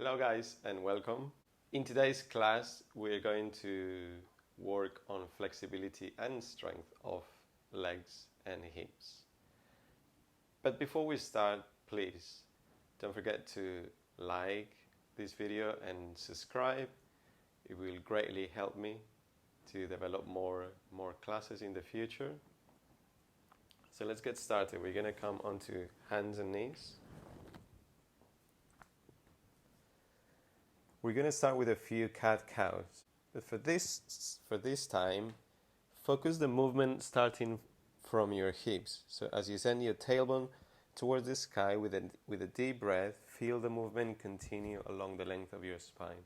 Hello guys and welcome. In today's class we're going to work on flexibility and strength of legs and hips. But before we start, please don't forget to like this video and subscribe. It will greatly help me to develop more classes in the future. So let's get started. We're going to come onto hands and knees. We're going to start with a few cat-cows. But for this time, focus the movement starting from your hips. So as you send your tailbone towards the sky with a deep breath, feel the movement continue along the length of your spine.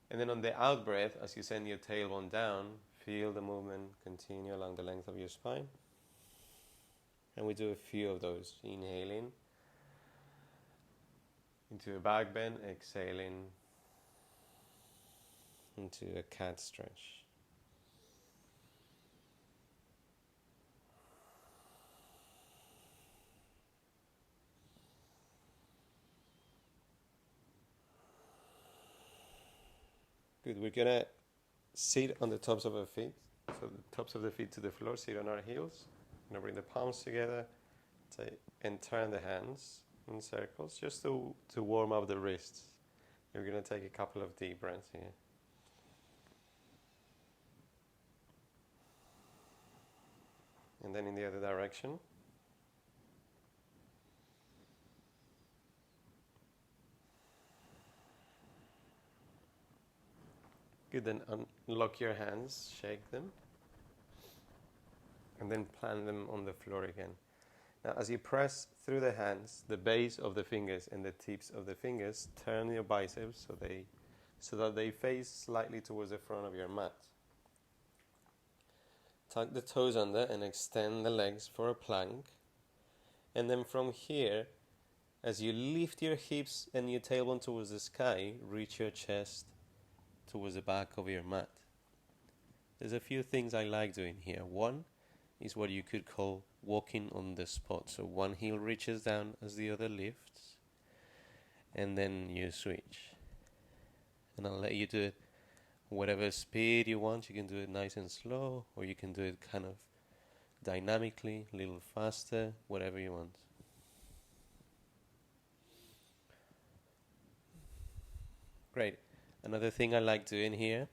And then on the out breath, as you send your tailbone down, feel the movement continue along the length of your spine. And we do a few of those. Inhaling into a back bend, exhaling into a cat stretch. Good, we're gonna sit on the tops of our feet. So the tops of the feet to the floor, sit on our heels. We're gonna bring the palms together and turn the hands in circles just to warm up the wrists. We're gonna take a couple of deep breaths here. And then in the other direction. Good, then unlock your hands, shake them, and then plant them on the floor again. Now as you press through the hands, the base of the fingers and the tips of the fingers, turn your biceps so that they face slightly towards the front of your mat. Tuck the toes under and extend the legs for a plank. And then from here, as you lift your hips and your tailbone towards the sky, reach your chest towards the back of your mat. There's a few things I like doing here. One is what you could call walking on the spot. So one heel reaches down as the other lifts, and then you switch. And I'll let you do it whatever speed you want. You can do it nice and slow, or you can do it kind of dynamically, a little faster, whatever you want. Great. Another thing I like doing here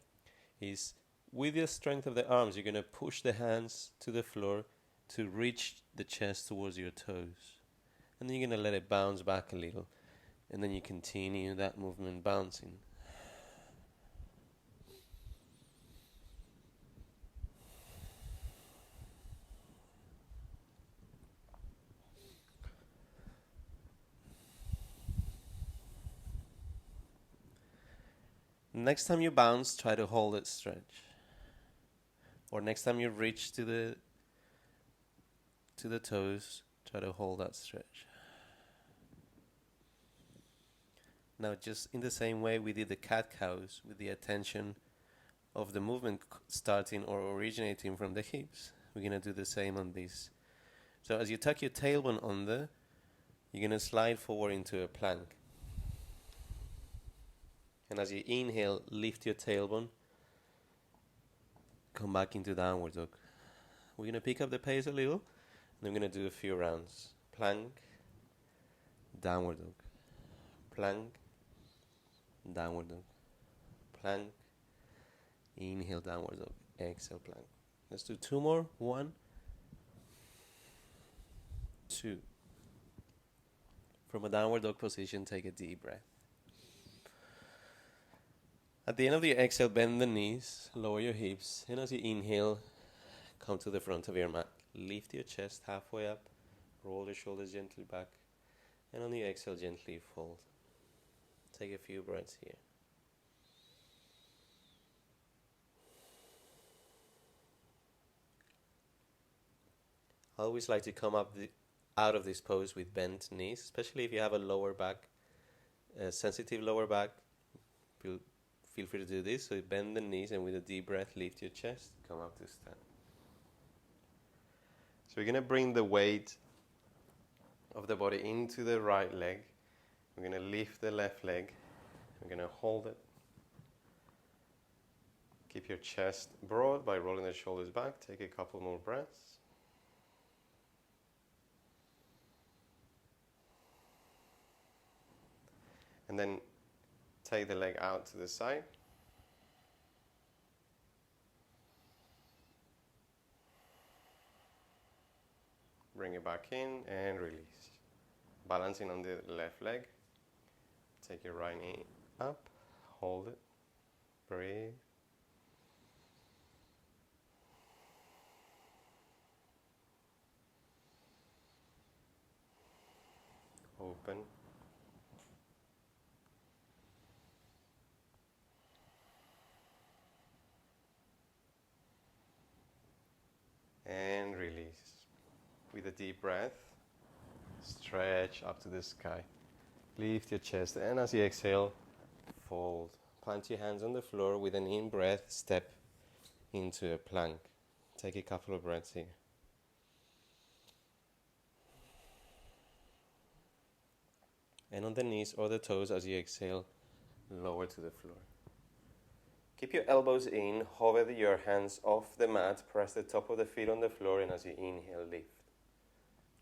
is with the strength of the arms, you're going to push the hands to the floor to reach the chest towards your toes. And then you're going to let it bounce back a little. And then you continue that movement bouncing. Next time you bounce, try to hold it stretch. Or next time you reach to the toes, try to hold that stretch. Now just in the same way we did the cat-cows, with the attention of the movement starting or originating from the hips, we're going to do the same on this. So as you tuck your tailbone under, you're going to slide forward into a plank. And as you inhale, lift your tailbone, come back into downward dog. We're going to pick up the pace a little, and we're going to do a few rounds. Plank, downward dog. Plank, downward dog. Plank, inhale, downward dog. Exhale, plank. Let's do two more. 1, 2. From a downward dog position, take a deep breath. At the end of your exhale, bend the knees, lower your hips, and as you inhale, come to the front of your mat. Lift your chest halfway up, roll the shoulders gently back, and on the exhale, gently fold. Take a few breaths here. I always like to come up out of this pose with bent knees, especially if you have a lower back, sensitive lower back. Feel free to do this. So bend the knees and with a deep breath, lift your chest, come up to stand. So we're going to bring the weight of the body into the right leg. We're going to lift the left leg We're going to hold it. Keep your chest broad by rolling the shoulders back. Take a couple more breaths. And then take the leg out to the side. Bring it back in and release. Balancing on the left leg. Take your right knee up. Hold it. Breathe. Open. And release. With a deep breath, stretch up to the sky. Lift your chest, and as you exhale, fold. Plant your hands on the floor. With an in-breath, step into a plank. Take a couple of breaths here. And on the knees or the toes, as you exhale, lower to the floor. Keep your elbows in, hover your hands off the mat, press the top of the feet on the floor, and as you inhale, lift.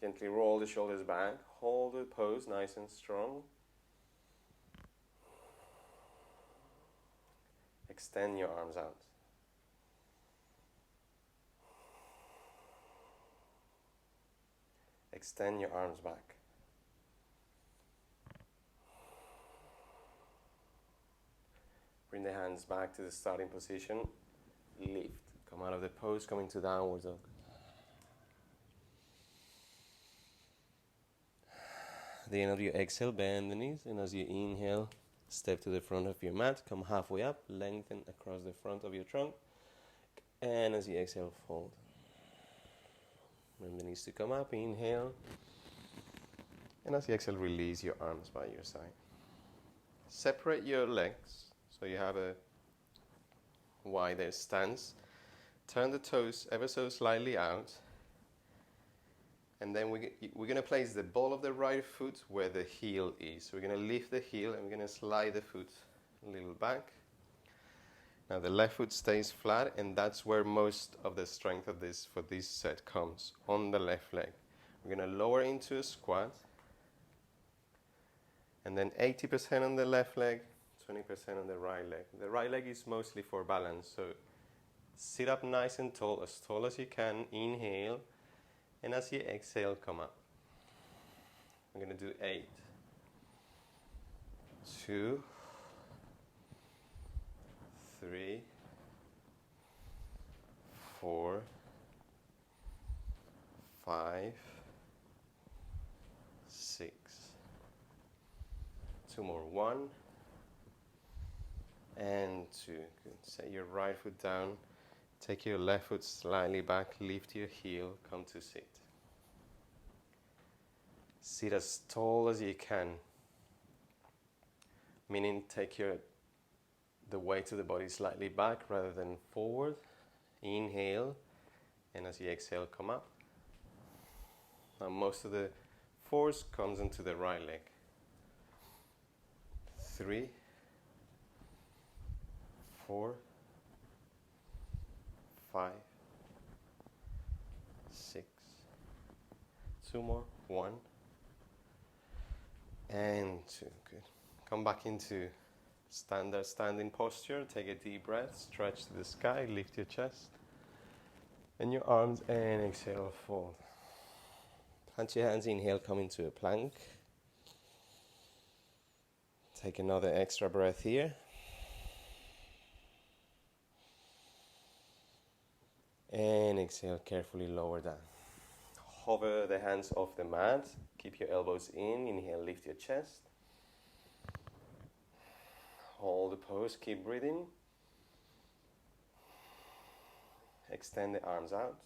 Gently roll the shoulders back, hold the pose nice and strong. Extend your arms out. Extend your arms back. Bring the hands back to the starting position. Lift. Come out of the pose, come into downward dog. At the end of your exhale, bend the knees, and as you inhale, step to the front of your mat, come halfway up, lengthen across the front of your trunk, and as you exhale, fold. Bring the knees to come up, inhale, and as you exhale, release your arms by your side. Separate your legs. So you have a wider stance. Turn the toes ever so slightly out. And then we're going to place the ball of the right foot where the heel is. So we're going to lift the heel and we're going to slide the foot a little back. Now the left foot stays flat, and that's where most of the strength of this for this set comes, on the left leg. We're going to lower into a squat. And then 80% on the left leg, 20% on the right leg. The right leg is mostly for balance, so sit up nice and tall as you can. Inhale, and as you exhale, come up. We're going to do 8, 2, 3, 4, 5, 6. 2 more. 1 and 2. Good. Set your right foot down. Take your left foot slightly back. Lift your heel. Come to sit. Sit as tall as you can. Meaning take the weight of the body slightly back rather than forward. Inhale. And as you exhale, come up. Now most of the force comes into the right leg. 3, 4, 5, 6. 2 more. 1 and 2. Good. Come back into standard standing posture. Take a deep breath. Stretch to the sky. Lift your chest and your arms, and exhale, fold. Plant your hands. Inhale, come into a plank. Take another extra breath here. And exhale, carefully lower down. Hover the hands off the mat. Keep your elbows in. Inhale, lift your chest. Hold the pose, keep breathing. Extend the arms out.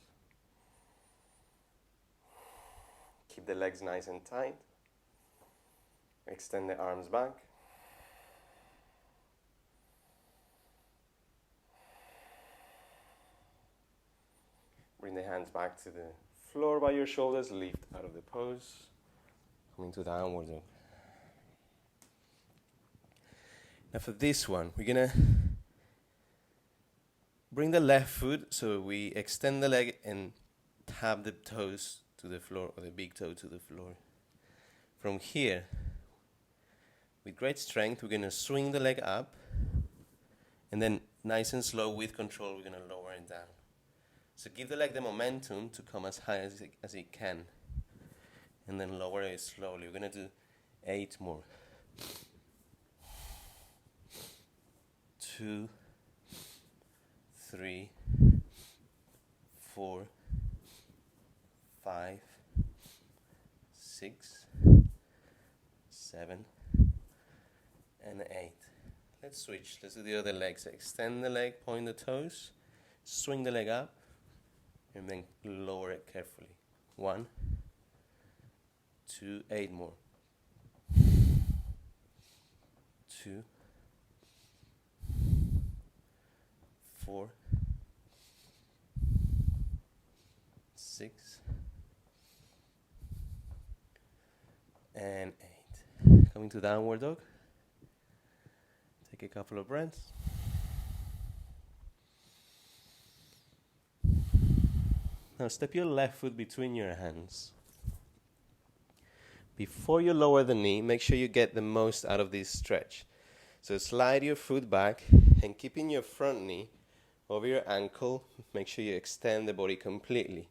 Keep the legs nice and tight. Extend the arms back. Bring the hands back to the floor by your shoulders. Lift out of the pose. Come into downward dog. Now for this one, we're gonna bring the left foot so we extend the leg and tap the toes to the floor, or the big toe to the floor. From here, with great strength, we're gonna swing the leg up, and then nice and slow with control, we're gonna lower it down. So give the leg the momentum to come as high as it can, and then lower it slowly. We're gonna do 8 more. 2, 3, 4, 5, 6, 7, and 8. Let's switch. Let's do the other legs. Extend the leg, point the toes, swing the leg up, and then lower it carefully. 1, 2, 8 more. 2, 4, 6, and 8. Coming to downward dog. Take a couple of breaths. Now step your left foot between your hands. Before you lower the knee, make sure you get the most out of this stretch. So slide your foot back and keeping your front knee over your ankle, make sure you extend the body completely.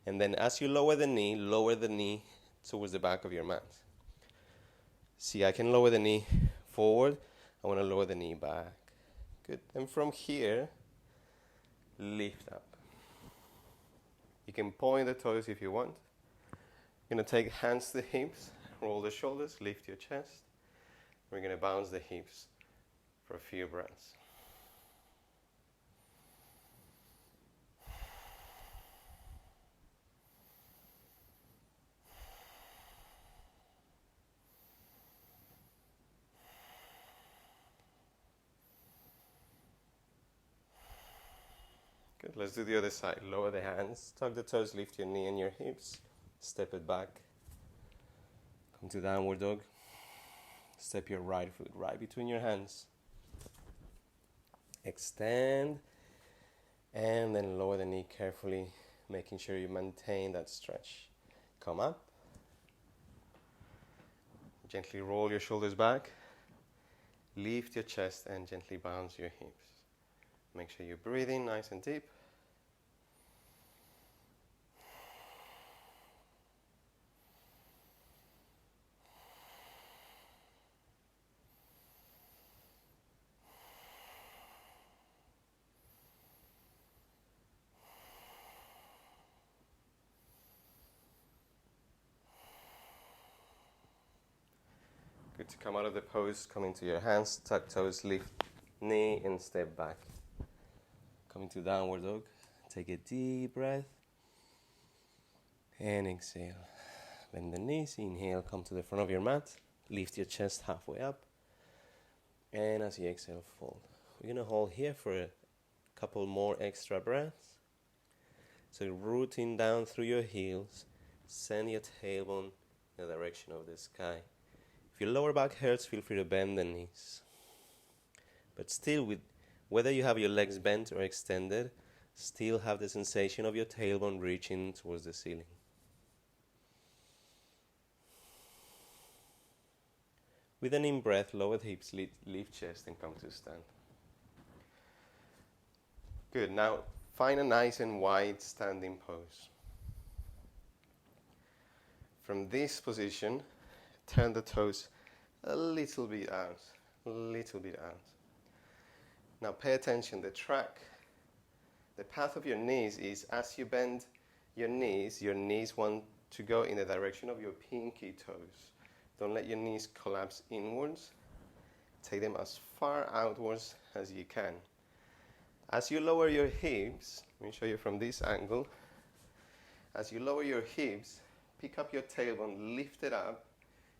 And then as you lower the knee towards the back of your mat. See, I can lower the knee forward. I want to lower the knee back. Good. And from here, lift up. You can point the toes if you want. You're going to take hands to the hips, roll the shoulders, lift your chest. We're going to bounce the hips for a few breaths. Good. Let's do the other side. Lower the hands, tuck the toes, lift your knee and your hips, step it back. Come to downward dog. Step your right foot right between your hands. Extend, and then lower the knee carefully, making sure you maintain that stretch. Come up. Gently roll your shoulders back. Lift your chest and gently bounce your hips. Make sure you're breathing nice and deep. Good to come out of the pose, come into your hands, tuck toes, lift knee and step back. Coming to downward dog. Take a deep breath and exhale. Bend the knees, inhale, come to the front of your mat, lift your chest halfway up, and as you exhale, fold. We're going to hold here for a couple more extra breaths. So rooting down through your heels, send your tailbone in the direction of the sky. If your lower back hurts, feel free to bend the knees. But still, whether you have your legs bent or extended, still have the sensation of your tailbone reaching towards the ceiling. With an in-breath, lower the hips, lift chest, and come to stand. Good. Now, find a nice and wide standing pose. From this position, turn the toes a little bit out, Now pay attention, the path of your knees is as you bend your knees want to go in the direction of your pinky toes. Don't let your knees collapse inwards. Take them as far outwards as you can. As you lower your hips, let me show you from this angle. As you lower your hips, pick up your tailbone, lift it up,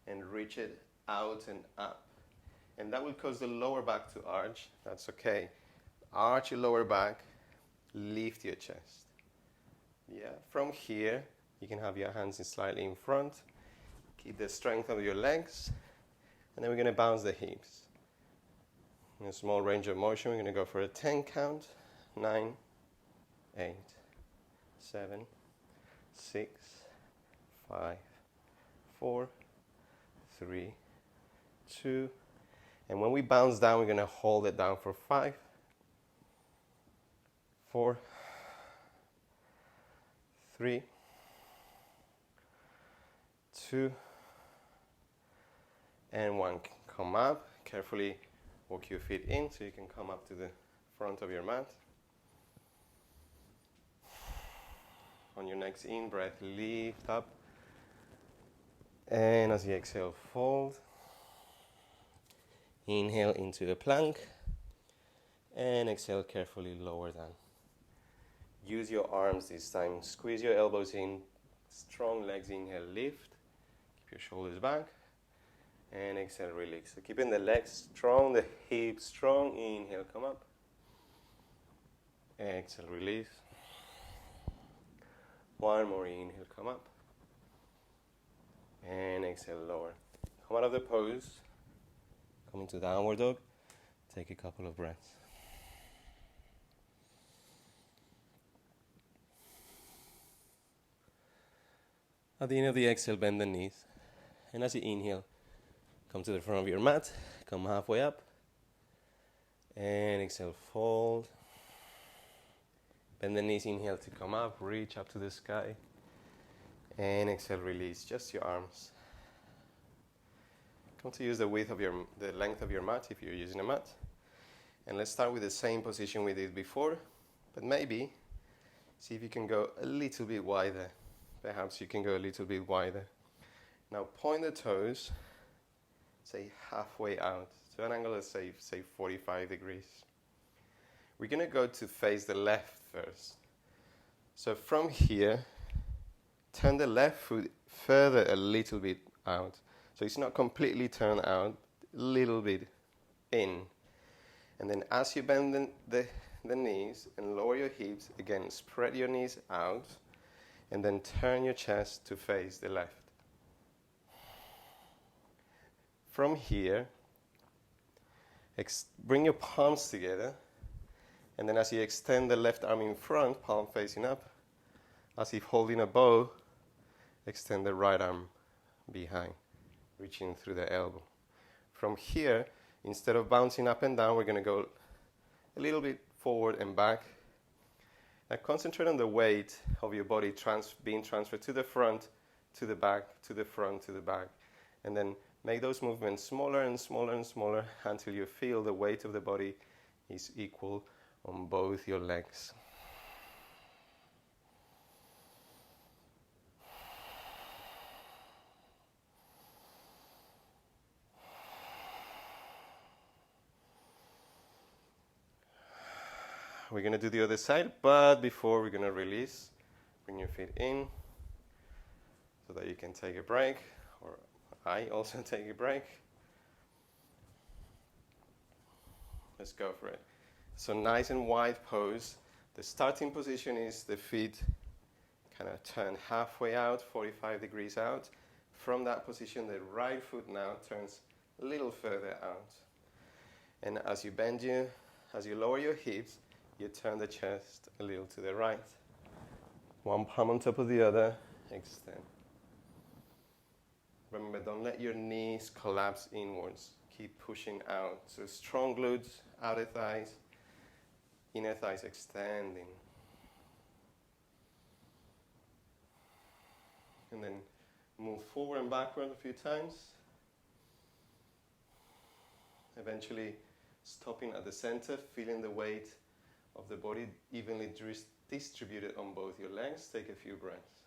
and reach it out and up. And that will cause the lower back to arch. That's okay. Arch your lower back, lift your chest. Yeah, from here, you can have your hands slightly in front. Keep the strength of your legs. And then we're going to bounce the hips. In a small range of motion, we're going to go for a 10 count. 9, 8, 7, 6, 5, 4, 3, 2. And when we bounce down, we're going to hold it down for 5, 4, 3, 2, and 1. Come up. Carefully walk your feet in so you can come up to the front of your mat. On your next in-breath, lift up. And as you exhale, fold. Inhale into a plank. And exhale, carefully lower down. Use your arms this time. Squeeze your elbows in. Strong legs, inhale, lift. Keep your shoulders back. And exhale, release. So keeping the legs strong, the hips strong. Inhale, come up. Exhale, release. One more inhale, come up. And exhale, lower. Come out of the pose. Come into downward dog. Take a couple of breaths. At the end of the exhale, bend the knees. And as you inhale, come to the front of your mat. Come halfway up. And exhale, fold. Bend the knees, inhale to come up. Reach up to the sky. And exhale, release. Just your arms. Come to use the length of your mat if you're using a mat. And let's start with the same position we did before. But maybe see if you can go a little bit wider. Perhaps you can go a little bit wider. Now point the toes, say halfway out, to an angle of say 45 degrees. We're going to go to face the left first. So from here, turn the left foot further a little bit out. So it's not completely turned out, a little bit in. And then as you bend the knees and lower your hips, again, spread your knees out. And then turn your chest to face the left. From here, bring your palms together. And then as you extend the left arm in front, palm facing up, as if holding a bow, extend the right arm behind, reaching through the elbow. From here, instead of bouncing up and down, we're going to go a little bit forward and back. Now concentrate on the weight of your body being transferred to the front, to the back, to the front, to the back. And then make those movements smaller and smaller and smaller until you feel the weight of the body is equal on both your legs. We're going to do the other side, but before we're going to release, bring your feet in so that you can take a break, or I also take a break. Let's go for it. So nice and wide pose. The starting position is the feet kind of turn halfway out, 45 degrees out. From that position, the right foot now turns a little further out. And as you lower your hips, you turn the chest a little to the right. One palm on top of the other, extend. Remember, don't let your knees collapse inwards. Keep pushing out. So strong glutes, outer thighs, inner thighs extending. And then move forward and backward a few times. Eventually stopping at the center, feeling the weight of the body evenly distributed on both your legs. Take a few breaths.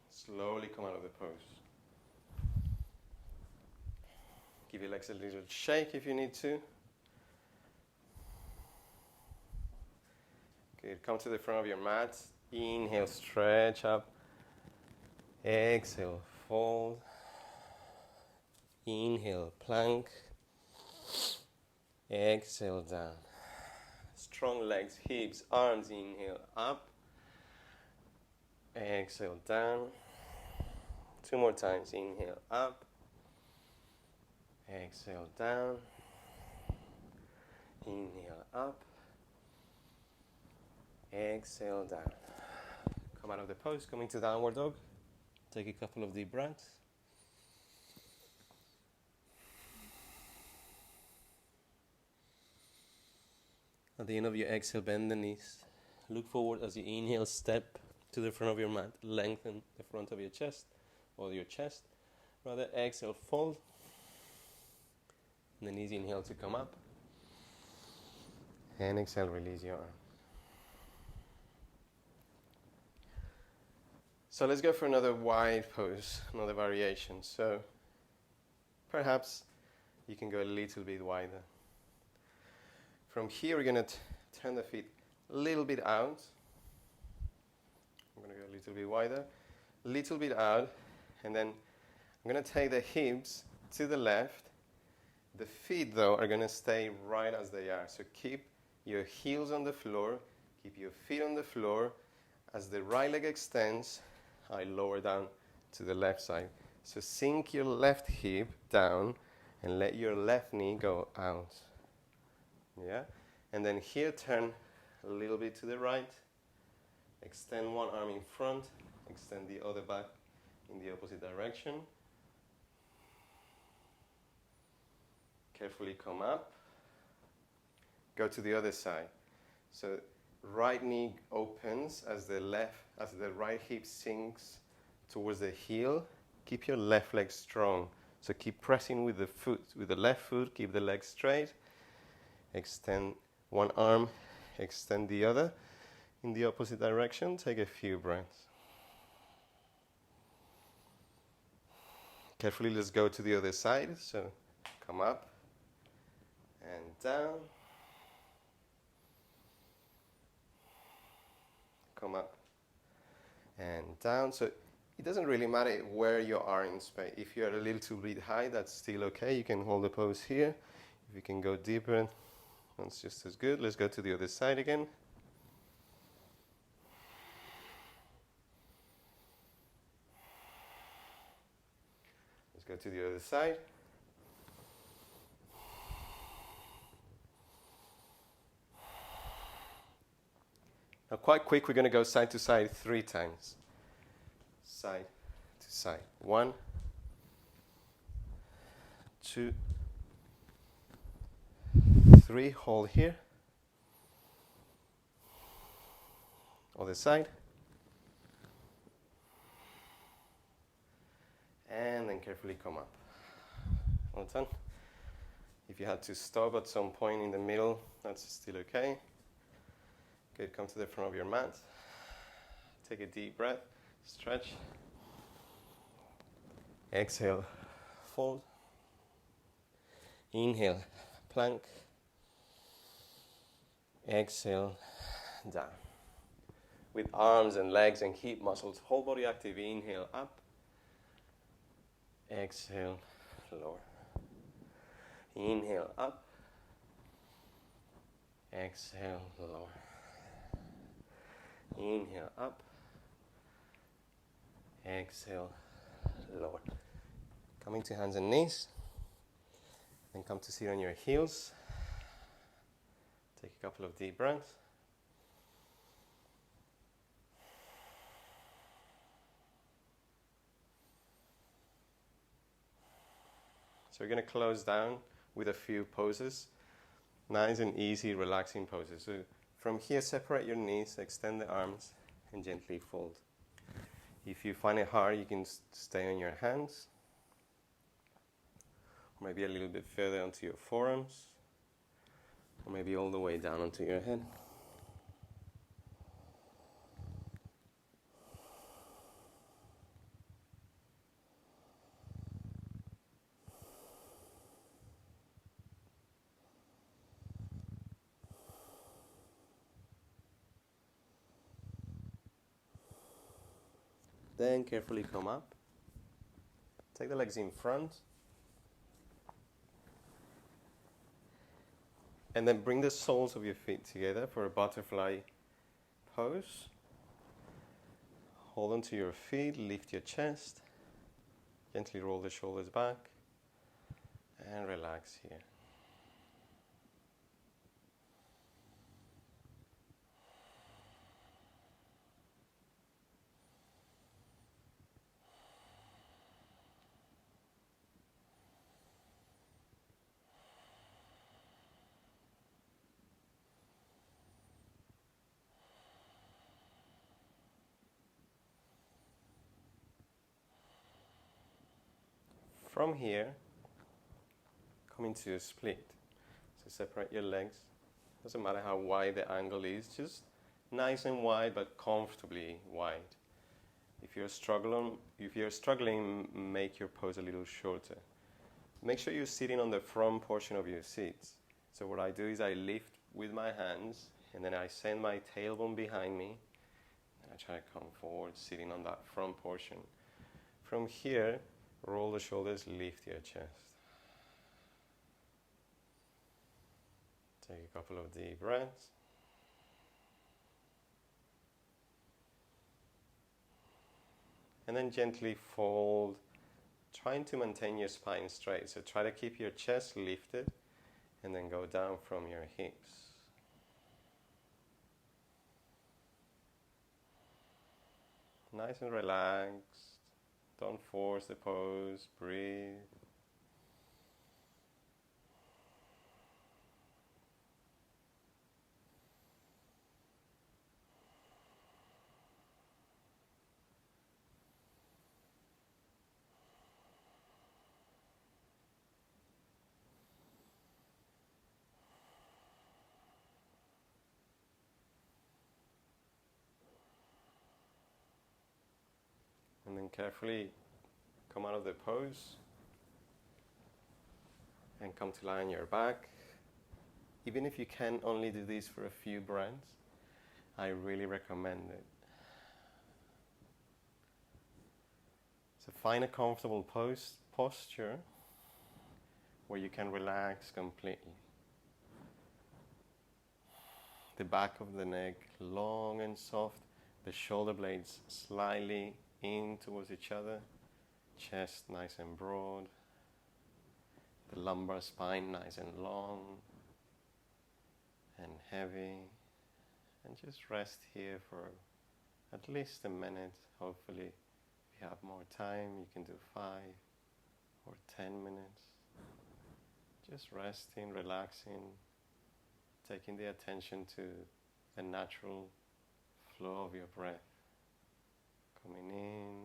Slowly come out of the pose. Give your legs a little shake if you need to. Good. Come to the front of your mat. Inhale, stretch up. Exhale, fold. Inhale, plank. Exhale, down. Strong legs, hips, arms. Inhale, up. Exhale down. 2 more times. Inhale up. Exhale down. Inhale up. Exhale down. Come out of the pose, come into downward dog. Take a couple of deep breaths. At the end of your exhale, bend the knees. Look forward as you inhale, step to the front of your mat. Lengthen the front of your chest, or your chest. Rather, exhale, fold. And then easy inhale to come up. And exhale, release your arm. So let's go for another wide pose, another variation. So perhaps you can go a little bit wider. From here, we're going to turn the feet a little bit out. I'm going to go a little bit wider, a little bit out, and then I'm going to take the hips to the left. The feet, though, are going to stay right as they are. So keep your heels on the floor, keep your feet on the floor. As the right leg extends, I lower down to the left side. So sink your left hip down and let your left knee go out. Yeah? And then here, turn a little bit to the right. Extend one arm in front. Extend the other back in the opposite direction. Carefully come up. Go to the other side. So right knee opens as the right hip sinks towards the heel. Keep your left leg strong. So keep pressing with the foot, with the left foot. Keep the leg straight. Extend one arm, extend the other in the opposite direction. Take a few breaths. Carefully, let's go to the other side. So come up and down. Come up and down. So it doesn't really matter where you are in space. If you're a little bit high, that's still okay. You can hold the pose here. If you can go deeper, that's just as good. Let's go to the other side again. Let's go to the other side. Now, quite quick, we're going to go side to side 3 times. Side to side. 1, 2, 3. Hold here. Other side. And then carefully come up. All done. If you had to stop at some point in the middle, that's still okay. Good, come to the front of your mat. Take a deep breath, stretch. Exhale, fold. Inhale, plank. Exhale, down. With arms and legs and hip muscles, whole body active. Inhale, up. Exhale, lower. Inhale, up. Exhale, lower. Inhale, up. Exhale, lower. Coming to hands and knees. Then come to sit on your heels. Take a couple of deep breaths. So we're going to close down with a few poses. Nice and easy, relaxing poses. So from here, separate your knees, extend the arms, and gently fold. If you find it hard, you can stay on your hands. Or maybe a little bit further onto your forearms. Or maybe all the way down onto your head. Then carefully come up. Take the legs in front. And then bring the soles of your feet together for a butterfly pose. hold on to your feet, lift your chest, gently roll the shoulders back, and relax here. From here, come into a split. So separate your legs. Doesn't matter how wide the angle is, just nice and wide, but comfortably wide. If you're struggling, make your pose a little shorter. Make sure you're sitting on the front portion of your seats. So what I do is I lift with my hands, and then I send my tailbone behind me, and I try to come forward, sitting on that front portion. From here, roll the shoulders, lift your chest. Take a couple of deep breaths. And then gently fold, trying to maintain your spine straight. So try to keep your chest lifted and then go down from your hips. Nice and relaxed. Don't force the pose. Breathe. And then carefully come out of the pose and come to lie on your back. Even if you can only do this for a few breaths, I really recommend it. So find a comfortable posture where you can relax completely. The back of the neck long and soft, the shoulder blades slightly in towards each other, chest nice and broad, the lumbar spine nice and long and heavy, and just rest here for at least a minute. Hopefully, if you have more time, you can do 5 or 10 minutes. Just resting, relaxing, taking the attention to the natural flow of your breath. Coming in,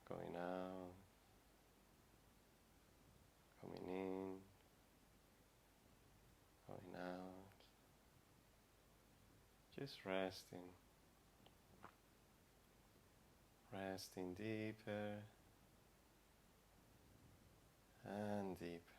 going out, coming in, going out. Just resting. Resting deeper and deeper.